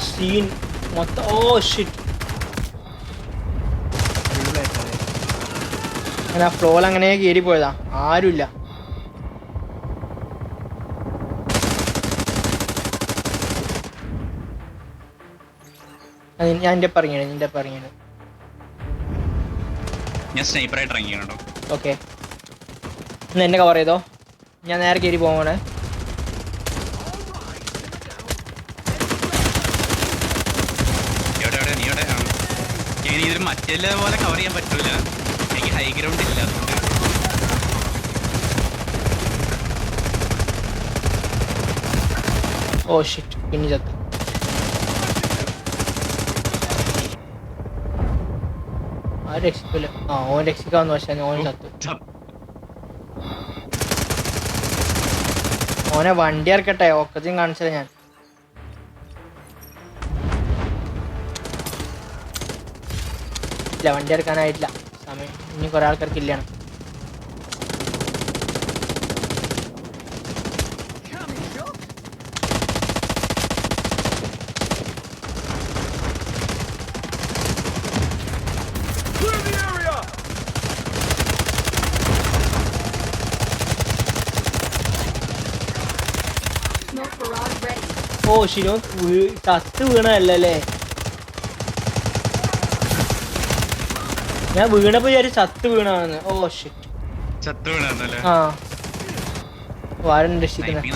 Scene മൊത്തം. Oh shit. അങ്ങനെ ആ ഫ്ലോയിൽ അങ്ങനെ കയറി പോയതാ, ആരുമില്ല. ഞാൻ എൻ്റെ പറഞ്ഞത് ഞാൻ സ്നൈപ്പറായിട്ട് ഇറങ്ങിയാണോ? ഓക്കെ, ഇന്ന് എന്നെ കവർ ചെയ്തോ, ഞാൻ നേരെ കയറി പോവാണ്. എവിടെ നീ എവിടെ? ഇതിൽ മറ്റേ പോലെ കവർ ചെയ്യാൻ പറ്റൂല, എനിക്ക് ഹൈ ഗ്രൗണ്ട് ഇല്ല. അതുകൊണ്ട് ഓ ഷിറ്റ്, പിന്നെ ചത്ത്. ആ രക്ഷിക്കില്ല. ഓൻ രക്ഷിക്കാന്ന്, പക്ഷേ ഓൻ ചത്തു. ഓനെ വണ്ടി ഇറക്കട്ടെ, ഒക്കത്തിനും കാണിച്ചത് ഞാൻ. ഇല്ല, വണ്ടി ഇറക്കാനായിട്ടില്ല, സമയം ഇനി കുറെ ആൾക്കാർക്ക് ഇല്ലാണ്. ഓ ശിരോ, ചത്ത് വീണല്ലേ? ഞാൻ വീണപ്പോ വിചാരിച്ചു ചത്ത് വീണാണെന്ന്. ഓ ഷിറ്റ്, ചത്ത് വീണല്ലേ? ആ ആരും രക്ഷിക്കുന്നത്.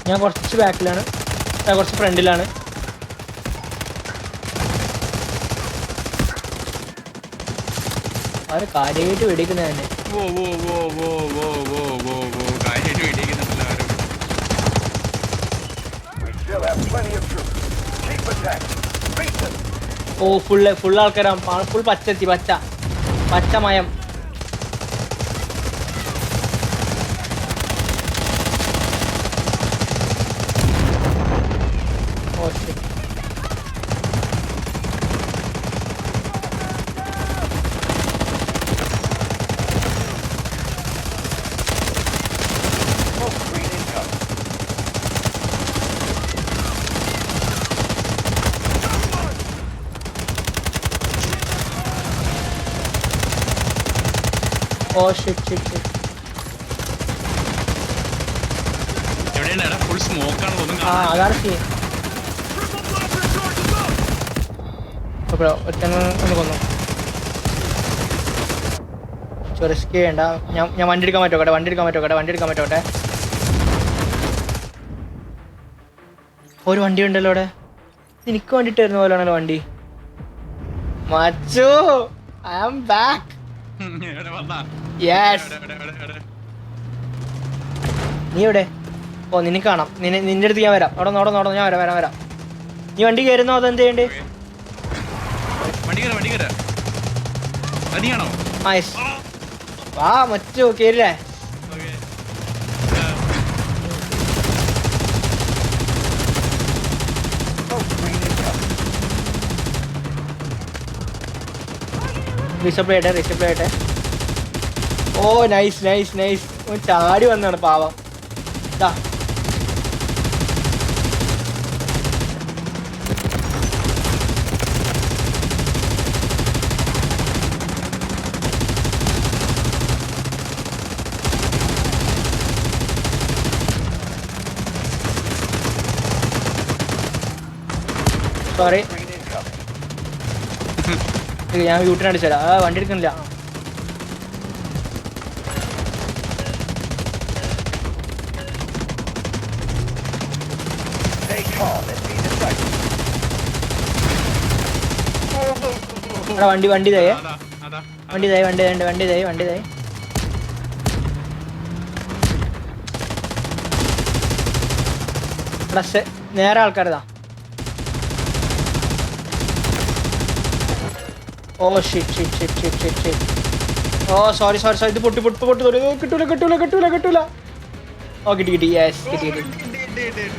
ഞാൻ കുറച്ച് ബാക്കിലാണ്, കുറച്ച് ഫ്രണ്ടിലാണ്. അവര് കാര്യമായിട്ട് വെടിക്കുന്ന തന്നെ. ഓ ഫുൾ ആൾക്കാരാണ്, ഫുൾ പച്ച മയം. Oh shit. അതാണ് സീൻ. ഒന്ന് കൊന്നു. റിസ്ക് ചെയ്യണ്ട. ഞാൻ വണ്ടി എടുക്കാൻ പറ്റോട്ടെ. ഒരു വണ്ടി ഉണ്ടല്ലോ അവിടെ, എനിക്ക് വേണ്ടിട്ടായിരുന്നു പോലാണല്ലോ വണ്ടി. മച്ചു, ഐ ആം ബാക്ക്. നീ എവിടെ? ഓ നിനക്ക് കാണാം, നിന്റെ അടുത്ത് ഞാൻ വരാം. അവിടെ നോടോ, ഞാൻ വരാം. നീ വണ്ടി കയറുന്നോ അതെന്ത് ചെയ്യണ്ടേ? വാ മച്ചു, കേറില്ലേ? റിസപ്ലൈ ആയിട്ടെ. ഓ നൈസ്. ചാടി വന്നാണ് പാവം. ഇതാ സോറി, ഞാൻ യൂട്ടിന് അടിച്ചതാ. വണ്ടി എടുക്കുന്നില്ല. വണ്ടി തയ്യേ. വണ്ടി ഇതായി വണ്ടി ഇതായി വണ്ടി ഇതായി വണ്ടി ഇതായി. പ്ലസ് നേരെ ആൾക്കാരതാ. Oh shit shit shit shit shit shit. Oh sorry sorry sorry. ഇത് പൊട്ടി പൊട്ടി പൊട്ടി തോന്നി. കിട്ടൂല കിട്ടൂല കിട്ടൂല കിട്ടൂല. ഓ കിട്ടി കിട്ടി. യെസ് കിട്ടി കിട്ടി.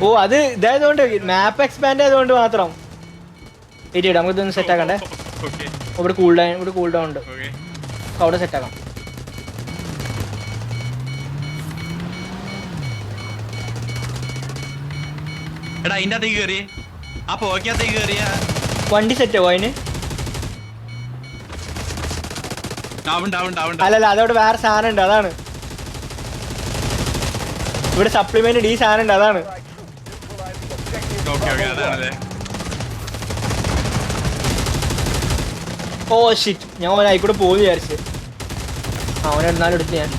ഓ അത് ഇതായതുകൊണ്ട് മാപ്പ് എക്സ്പാൻഡ് ആയതുകൊണ്ട് മാത്രം. ഇരിക്കും നമുക്ക് ഇതൊന്ന് സെറ്റ് ആക്കണ്ടേ. ഇവിടെ കൂൾ ഡൗൺ ഉണ്ട്. അവിടെ സെറ്റ് ആക്കാം. എടാ അതിന്റെ അകത്തേക്ക് കയറി ആ പോക്കകത്തേക്ക് കയറിയ വണ്ടി സെറ്റ് ആവോ അതിന്? അല്ലല്ല അതവിടെ വേറെ സാധനം ഉണ്ട് അതാണ്. ഇവിടെ സപ്ലിമെന്റ് ഈ സാധനം ഉണ്ട് അതാണ്. Oh shit. ഞാൻ ഓനായിക്കൂടെ പോയി വിചാരിച്ച്. അവനെന്നാലും എടുത്ത് ഞാൻ.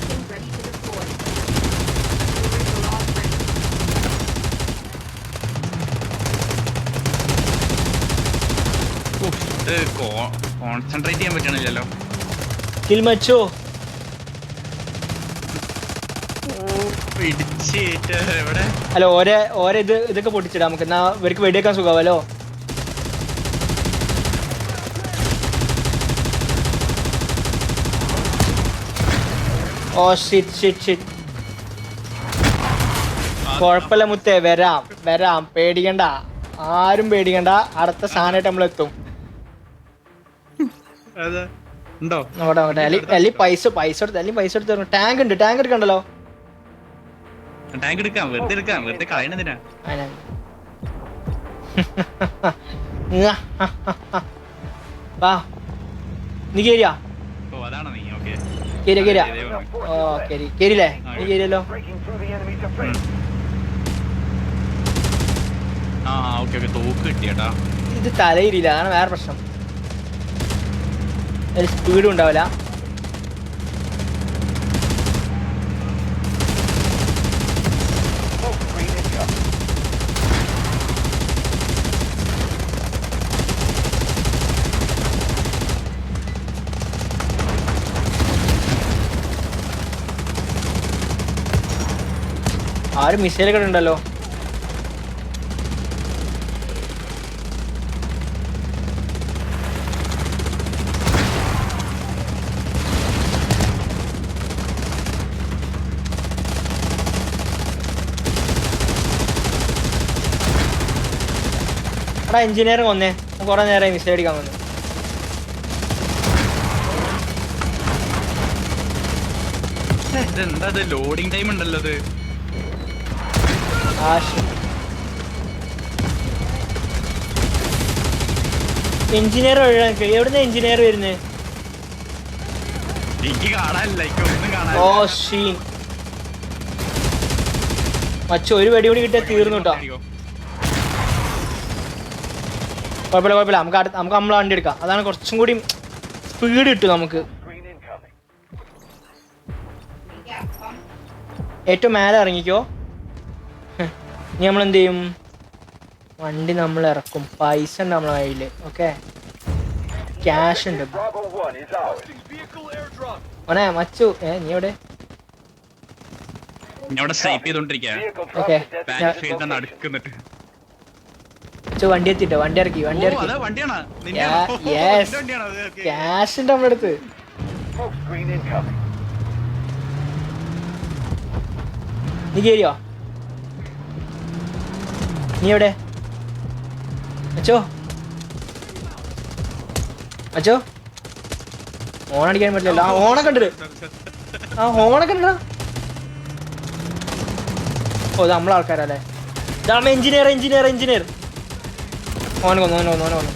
കോൺസെൻട്രേറ്റ് ചെയ്യാൻ പറ്റണില്ലല്ലോ. കിൽമച്ചോ അല്ല ഓരോ ഇതൊക്കെ പൊട്ടിച്ചിടാം നമുക്ക്. എന്നാ ഇവർക്ക് വെടിയേക്കാൻ സുഖാവല്ലോ. Oh shit shit shit. കുഴപ്പമില്ല മുത്തേ, വരാം വരാം, പേടിക്കണ്ട, ആരും പേടിക്കണ്ട. അടുത്ത സാധനമായിട്ട് നമ്മളെത്തും. അല്ലെങ്കിൽ പൈസ എടുത്ത് അല്ലെങ്കിൽ പൈസ എടുത്ത് തരണം. ടാങ്ക് ഉണ്ട്, ടാങ്ക് എടുക്കണ്ടല്ലോ. ടാങ്ക് എടുക്കാം, വെറുതെ കളയണതിനാ. വാ നീ കേരിയാ. ഓ അതാണോ നീ? ഓക്കെ കേരിയാ. ഓ കേരില്ലേ? നീ കേരിയല്ലോ. ആ ഓക്കെ ഓക്കെ. തോക്ക് കിട്ടിയേട്ടാ. ഇത് തലയിരില്ല, അതാണ് വേറെ പ്രശ്നം. സ്പീഡും ഉണ്ടാവില്ല. ആരും മിസൈലൊക്കെ ഉണ്ടല്ലോ. എഞ്ചിനീയർ കൊന്നേ. കുറെ നേരമായി മിസൈൽ അടിക്കാൻ വന്നു. എന്താ ലോഡിംഗ് ടൈം ഉണ്ടല്ലോ. എഞ്ചിനീയർ എവിടുന്ന എഞ്ചിനീയർ വരുന്നത്? ഓ ഷീൻ മച്ചു, ഒരു വെടി കൂടി കിട്ടിയാൽ തീർന്നു കേട്ടോ. കുഴപ്പമില്ല കുഴപ്പമില്ല, നമുക്ക് നമ്മളെ വണ്ടി എടുക്കാം. അതാണ് കുറച്ചും കൂടി സ്പീഡ് കിട്ടും നമുക്ക്. ഏറ്റവും മേലെ ഇറങ്ങിക്കോ. ഇനി നമ്മൾ എന്ത് ചെയ്യും? വണ്ടി നമ്മൾ ഇറക്കും. പൈസ ഉണ്ട് നമ്മളെ കയ്യിൽ. ഓക്കെ, ക്യാഷ് ഉണ്ട്. ഓനെ മച്ചു, നീ എവിടെ? വണ്ടി എത്തിട്ടോ, വണ്ടി ഇറക്കി, വണ്ടി ഇറക്കി. ക്യാഷ് ഉണ്ട് നമ്മുടെ അടുത്ത്. നീ കേറിയോ? നീ എവിടെ അച്ചോ? അച്ചോ ഓണടിക്കാൻ പറ്റില്ലല്ലോ. ആ ഓണൊക്കെ ഉണ്ട്. ആ ഓണൊക്കെ ഉണ്ടോ? ഓ ഇത് നമ്മളെ ആൾക്കാരല്ലേ. ഇതാണ് എഞ്ചിനീയർ. എഞ്ചിനീയർ എഞ്ചിനീയർ ഓനെ കൊന്നു, ഓനെ കൊന്നു, ഓനെ കൊന്നു.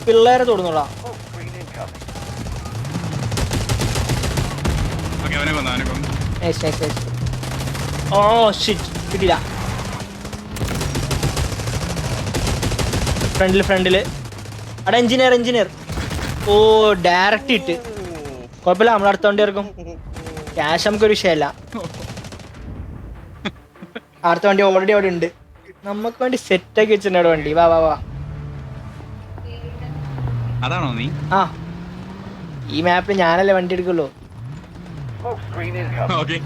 പിള്ളേരെ തൊടുന്നുള്ളാ. ഓ ഷിറ്റ്, കിട്ടില്ല. ഫ്രണ്ടില് അവിടെ എഞ്ചിനീയർ. ഓ ഡയറക്റ്റ് ഇട്ട്. കുഴപ്പമില്ല, നമ്മൾ അടുത്ത വണ്ടി ഇറക്കും. ക്യാഷ് നമുക്കൊരു വിഷയമല്ല. അടുത്ത വണ്ടി ഓൾറെഡി അവിടെ ഉണ്ട്. നമുക്ക് വേണ്ടി സെറ്റാക്കി വെച്ചിട്ടുണ്ട് അവിടെ വണ്ടി. വാ വാ വാ. അതാണോ നീ? ആ ഈ മാപ്പിൽ ഞാനല്ലേ വണ്ടി എടുക്കുള്ളൂ. Okay.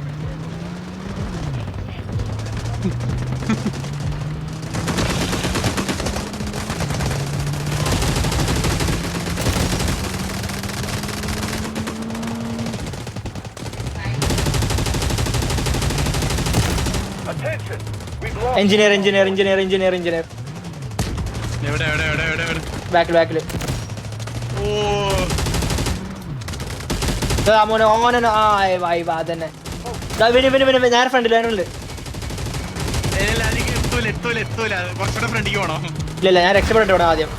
Engineer engineer engineer engineer engineer എവിടെ എവിടെ എവിടെ എവിടെ എവിടെ? ബാക്കിൽ ബാക്കിൽ. ഓ മോനെ ഓനോ ആ വായി വാ തന്നെ. നേരെ ഫ്രണ്ടിൽ അതിനുള്ളിൽ. ഇല്ല, എനിക്ക് എത്തൂല എത്തൂല എത്തൂല. കുറച്ചുകൂടെ ഫ്രണ്ടിക്ക് പോണോ? ഇല്ല ഞാൻ രക്ഷപ്പെടട്ടെ ഇവിടെ ആദ്യം.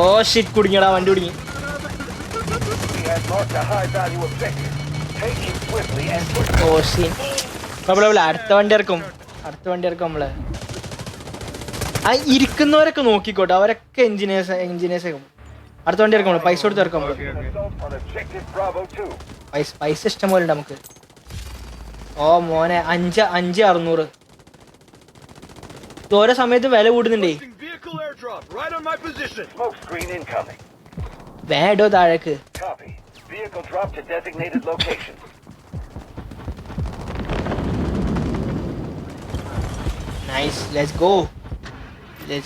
ഓ ഷിറ്റ് കുടുങ്ങിയടാ വണ്ടി കുടുങ്ങി. ഓ ഷീ കുഴപ്പമില്ല. അടുത്ത വണ്ടി ഇറക്കും നമ്മള്. ആ ഇരിക്കുന്നവരൊക്കെ നോക്കിക്കോട്ടെ, അവരൊക്കെ എഞ്ചിനീയേഴ്സ് ആക്കും. അടുത്ത വണ്ടി ഇറക്കും നമ്മള്. പൈസ കൊടുത്ത് ഇറക്കും നമ്മള്. പൈസ ഇഷ്ടം പോലെ ഉണ്ട് നമുക്ക്. ഓ മോനെ 5,600. ഓരോ സമയത്ത് വില കൂടുന്നുണ്ടേ. വേടോ താഴേക്ക്. Nice, let's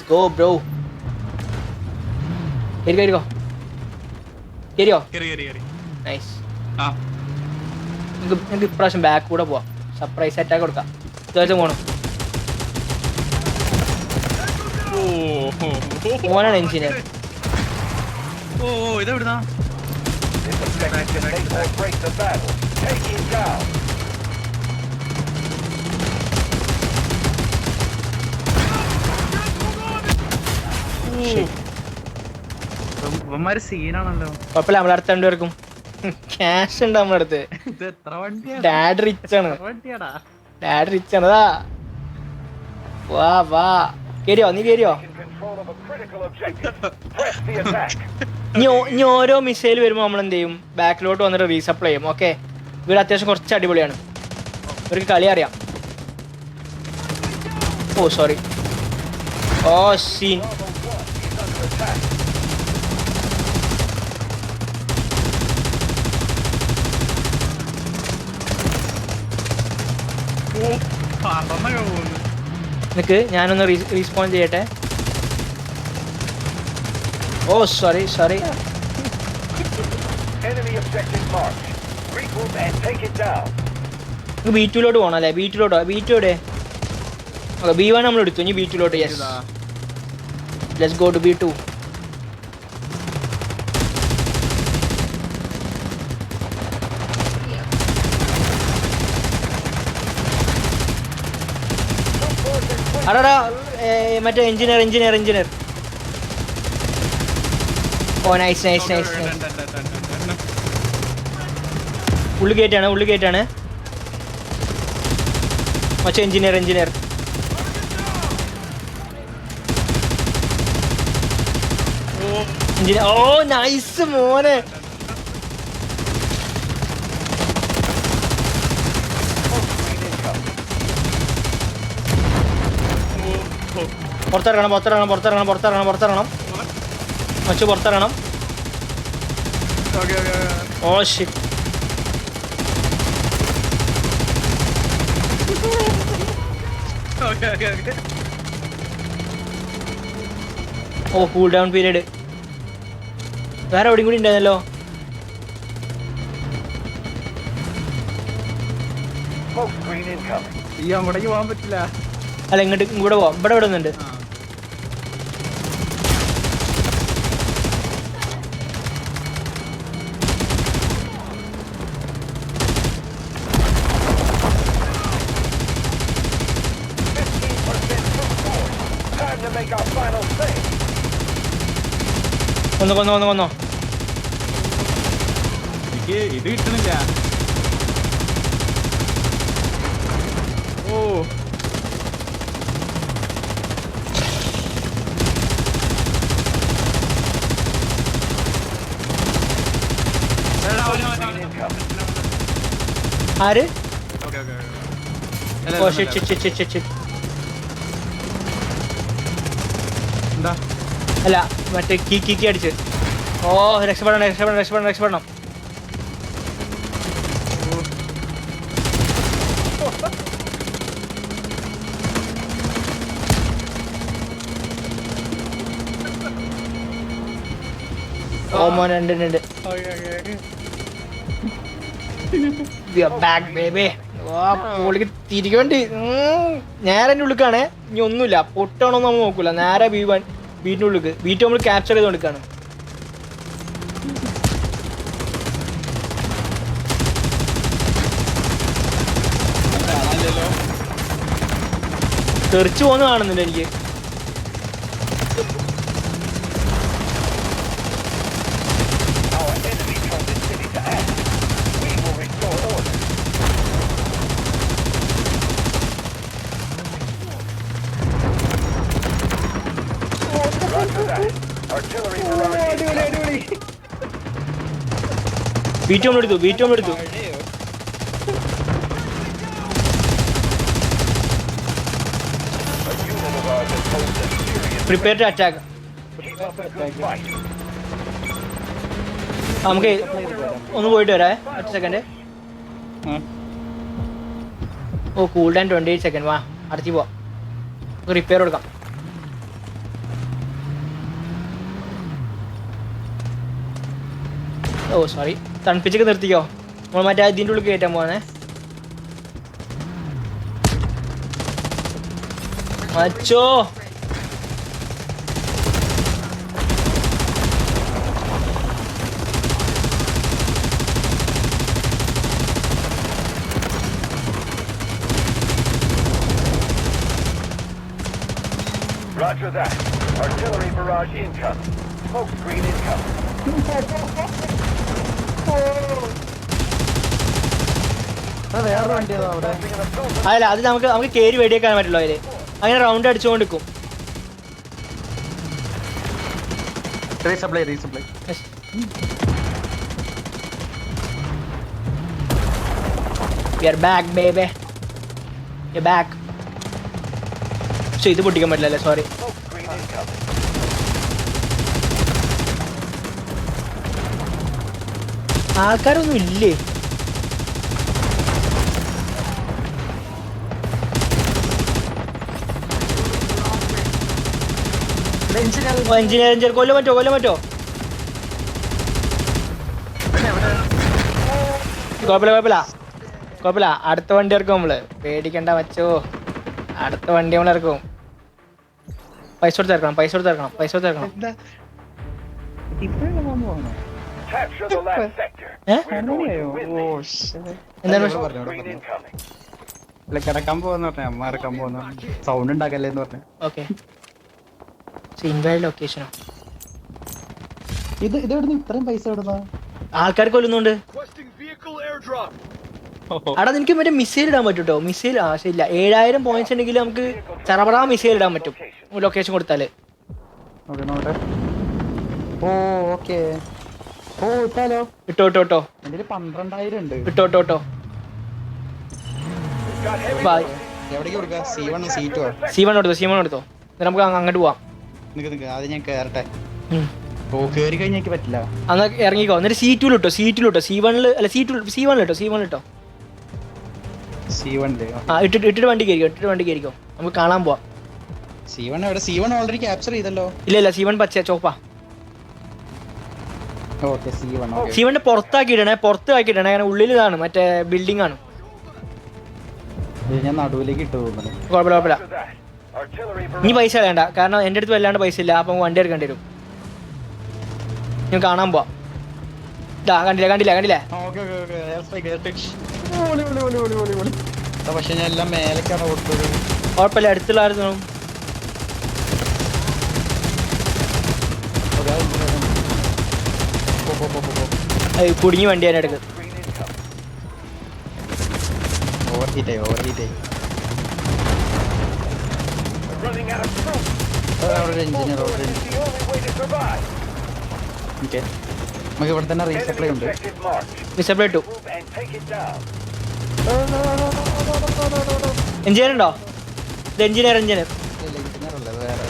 go bro. കേറിയോ? നൈസ്. നമുക്ക് ഇപ്രാവശ്യം ബാക്ക് കൂടെ പോവാം. സർപ്രൈസ് അറ്റാക്ക് കൊടുക്കാം. ഇതുവരെ പോണം. മോനാണ് എഞ്ചിനീയർ. ഓ ഇതെവിടുന്നാ? ഇവന്മാര് സീനാണല്ലോ. കുഴപ്പമില്ല, നമ്മളടുത്ത് രണ്ടുപേർക്കും ക്യാഷ് ഉണ്ട് നമ്മുടെ അടുത്ത്. ഇത് എത്ര വണ്ടിയാ? ഡാഡ് റിച്ച് ആണ്. വണ്ടിയാടാ. ഡാഡ് റിച്ച് ആണ്. വാ വാ. കേറിയോ? നീ കേറിയോ? ഇനി ഓരോ മിസൈൽ വരുമ്പോൾ നമ്മൾ എന്ത് ചെയ്യും? ബാക്കിലോട്ട് വന്നിട്ട് റീസപ്ലൈ ചെയ്യും. ഓക്കെ, ഇവർ അത്യാവശ്യം കുറച്ച് അടിപൊളിയാണ്. ഇവർക്ക് കളി അറിയാം. ഓ സോറി. ഓ സീൻ. നിനക്ക് ഞാനൊന്ന് റീസ്പോൺ ചെയ്യട്ടെ. ഓ സോറി. B2 പോകണം അല്ലേ? B2 B2 ഓക്കെ, B1 നമ്മൾ എടുത്തു. ഇനി B2. Yes, let's go to B2. അടാ മറ്റേ എഞ്ചിനീയർ. ഓ നൈസ്. ഉള്ളു കയറ്റാണ്. മറ്റേ എഞ്ചിനീയർ. ഓ നൈസ് മോനെ. പുറത്തിറങ്ങണം. മച്ചു പുറത്തിറങ്ങണം. Oh shit. Oh cool down period. വേറെ എവിടെയും കൂടി ഉണ്ടായിരുന്നല്ലോ. അങ്ങോട്ടേക്ക് പോകാൻ പറ്റില്ല. അല്ല ഇവിടെ പോവാം. ഇവിടെ ഒന്നുണ്ട്. കൊന്നോ. ഇത് കിട്ടുന്നില്ല. ഓ ആര്? അല്ല oh shit shit shit shit shit. എന്താ അല്ല മറ്റേ കീ അടിച്ച്. ഓ രക്ഷപ്പെടണം രക്ഷപ്പെടണം രക്ഷപ്പെടണം രക്ഷപ്പെടണം. ഓ മോൻ ഉണ്ട് ഉണ്ട്. Back baby. പുള്ളിക്ക് തിരികെ വേണ്ടി നേരെ എൻ്റെ ഉള്ളിക്കാണേ. ഇനി ഒന്നുമില്ല, പൊട്ടാണോന്ന് നമ്മൾ നോക്കൂല. നേരെ ബീറ്റിൻ്റെ ഉള്ളിക്ക്. ബീറ്റ് നമ്മൾ ക്യാപ്ചർ ചെയ്ത് കൊടുക്കാണ്. തെറിച്ചു പോകുന്ന കാണുന്നില്ല എനിക്ക്. ബീറ്റ് എടുത്തു. Prepare to attack. നമുക്ക് ഒന്ന് പോയിട്ട് വരാം. ഒറ്റ second. Oh cool down 28 second. വാ അടുത്ത് പോവാം. റിപ്പയർ കൊടുക്കാം. ഓ സോറി, തണുപ്പിച്ചൊക്കെ നിർത്തിക്കോ. നമ്മൾ മറ്റേ ഇതിൻ്റെ ഉള്ളിൽ കയറ്റാൻ പോവാണേ. മച്ചോ Roger that. Artillery barrage incoming. Smoke screen incoming. അതല്ല, അത് നമുക്ക് കയറി വെടിയേക്കാൻ പറ്റുള്ളൂ അതില്. അങ്ങനെ റൗണ്ട് അടിച്ചുകൊണ്ടിരിക്കും. Resupply We are back, baby. You're back. പക്ഷെ ഇത് പൊട്ടിക്കാൻ പറ്റില്ലല്ലേ, സോറി. Smoke screen incoming. ആൾക്കാരൊന്നും ഇല്ലേ? എഞ്ചിനീയർ കൊല്ലം പറ്റോ? കുഴപ്പമില്ല. അടുത്ത വണ്ടി ഇറക്കും നമ്മള്. പേടിക്കണ്ട മച്ചോ, അടുത്ത വണ്ടി നമ്മൾ ഇറക്കും. പൈസ കൊടുത്ത് ഇറക്കണം. Capture the last sector. We're going to win this. എന്താണ് Screen incoming. കിടക്കാൻ പോകുന്ന പറഞ്ഞ അമ്മ ഇറക്കാൻ പോകുന്ന സൗണ്ട് ഉണ്ടാക്കല്ലേ എന്ന് പറഞ്ഞു. ഓക്കെ, ഇൻവാലിഡ് ലൊക്കേഷനോ? ഇത് എവിടുന്ന് ഇത്രയും പൈസ ഇടുന്ന ആൾക്കാർ കൊല്ലുന്നുണ്ട്. അവിടെ നിനക്ക് മറ്റേ മിസൈൽ ഇടാൻ പറ്റും കേട്ടോ. മിസൈൽ ആവശ്യമില്ല. 7000 പോയിന്റ്സ് ഉണ്ടെങ്കിൽ നമുക്ക് ചറപറാ മിസൈൽ ഇടാൻ പറ്റും ലൊക്കേഷൻ കൊടുത്താല്. ഓക്കെ ഇട്ടാലോ? ഇട്ടോ എന്റെ 12,000 ഉണ്ട്. ഇട്ടോ. എവിടേക്ക് കൊടുക്കുക? C1 C2 C1 എടുത്തോ. നമുക്ക് അങ്ങോട്ട് പോവാം. നിക്ക് അത് ഞാൻ കേറട്ടെ. ഓ കേറി കഴിഞ്ഞാൽ എനിക്ക് പറ്റില്ല. അന്ന് ഇറങ്ങിക്കോ. എന്നിട്ട് C2 ഇട്ടോ. C1 അല്ല C1 ഇട്ടോ. C1 ഇട്ടിട്ട് വണ്ടി കയറിക്കോ. നമുക്ക് കാണാൻ പോവാം. C1 എവിടെ? C1 ഓൾറെഡി ക്യാപ്ചർ ചെയ്തല്ലോ. ഇല്ല C1 പച്ച ചോപ്പാ. Okay C1 C1 പുറത്താക്കിയിടണേ. അങ്ങനെ ഉള്ളിൽ ഇതാണ് മറ്റേ ബിൽഡിംഗ് ആണ്. ഞാൻ നടുവിലേക്ക് ഇട്ട് തോന്നുന്നു. കുഴപ്പമില്ല. After that, artillery നീ barrage. പൈസ വേണ്ട, കാരണം എൻ്റെ അടുത്ത് വല്ലാണ്ട് പൈസ ഇല്ല. അപ്പം വണ്ടി എടുക്കേണ്ടി വരും. ഞാൻ കാണാൻ പോവാം. കണ്ടില്ലേ? പക്ഷെ ഞാൻ എല്ലാം മേലേക്കാണ് കൊടുത്തത്. കുഴപ്പമില്ല, അടുത്തുള്ളായിരുന്നു. കുടുങ്ങി വണ്ടി തന്നെ എടുക്കും. Screen incoming. ഓവർ ഹീറ്റായി Running out of troops. Engineer It's the only way to survive. Okay നമുക്ക് ഇവിടെ തന്നെ റീസപ്ലൈ ഉണ്ട്. Objective marked. മിസപ്ലൈ ഇട്ടു. Move and take it down. Engineer ഉണ്ടോ? ഇത് എഞ്ചിനീയർ ഇല്ല, engineer അല്ല, ഇത് വേറെ.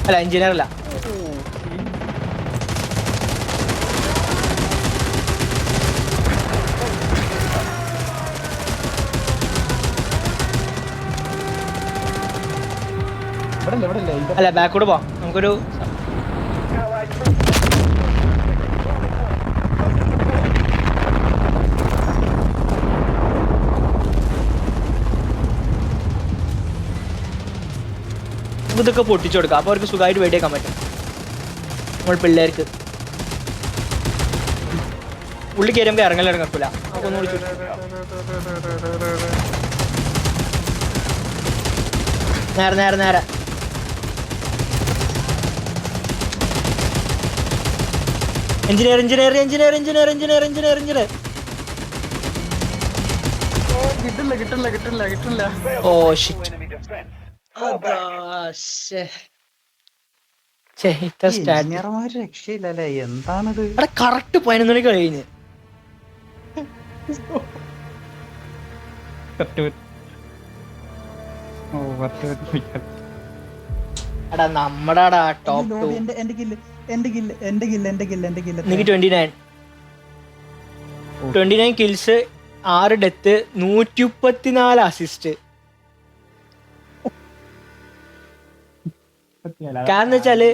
അല്ല എഞ്ചിനീയർ അല്ല. ഇവിടെ ഇല്ല, ഇത് അല്ല ബാക്കോട് പോവാം നമുക്കൊരു. Allied troops. ഇതൊക്കെ പൊട്ടിച്ചു കൊടുക്കാം, അപ്പോൾ അവർക്ക് സുഖമായിട്ട് വെടിയേക്കാൻ പറ്റും. നമ്മൾ പിള്ളേർക്ക് ഉള്ളിൽ കയറി നമുക്ക് ഇറങ്ങക്കൂല. നമുക്കൊന്നും വിളിച്ചു നേരെ നേരെ നേരെ. Engineer engineer engineer engineer engineer engineer engineer. കിട്ടില്ല. Oh shit. Enemy defense. എഞ്ചിനീയർമാര് രക്ഷയില്ലല്ലേ, എന്താണിത്? അവിടെ കറക്റ്റ് 11 മണിക്ക് കഴിഞ്ഞ്. എടാ നമ്മടെ ടോപ്പ് 2. എനിക്ക് 29 കിൽസ്, 6 ഡെത്ത്, 134 അസിസ്റ്റ്. കാരണം വെച്ചാല്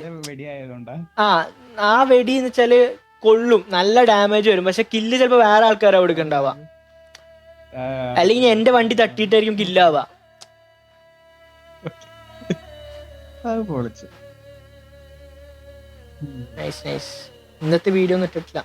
ആ വെടി എന്ന് വെച്ചാല് കൊള്ളും, നല്ല ഡാമേജ് വരും, പക്ഷെ കില്ല് ചിലപ്പോ വേറെ ആൾക്കാരാ കൊടുക്കണ്ടാവുക, അല്ലെങ്കിൽ എന്റെ വണ്ടി തട്ടിയിട്ടായിരിക്കും കില്ലാവുക. Nice nice. ഇന്നത്തെ വീഡിയോ ഒന്നും ഇട്ടിട്ടില്ല.